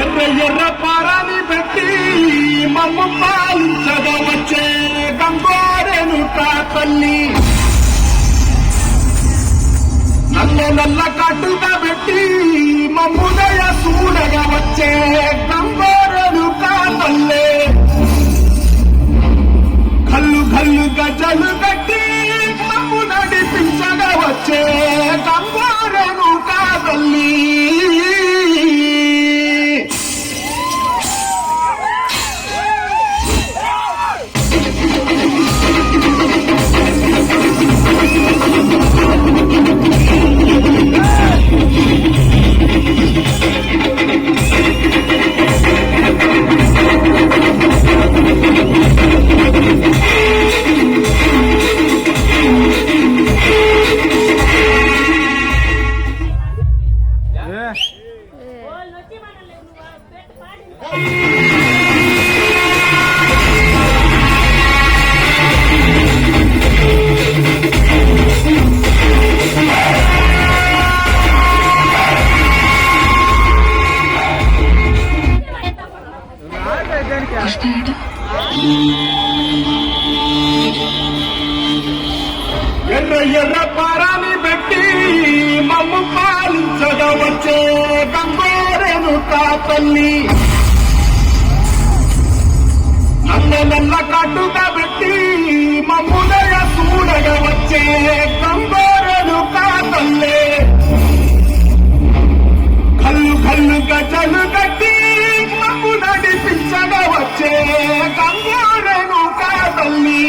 ఎర్ర ఎర్ర పారాని పెట్టి మమ్ము పాలించగా వచ్చే గంగోరెను తల్లి నల్ల నల్ల కట్టుగా పెట్టి మమ్ముదయ చూడగా వచ్చే గంగోరెను తల్లి కళ్ళు కళ్ళు గజలు కట్టి మమ్ము నడిపించగా వచ్చే గంగోరెను తల్లి ఎర్ర ఎర్ర పారాని పెట్టి మమ్ము పాలించగా వచ్చే గంగోరెను తల్లి నల్ల నల్ల కట్టుగా పెట్టి మమ్ముదయ చూడగా వచ్చే గంగోరెను తల్లి కళ్ళు కళ్ళు గజలు కట్టి మమ్ము నడిపించగా వచ్చే గంగోరెను తల్లి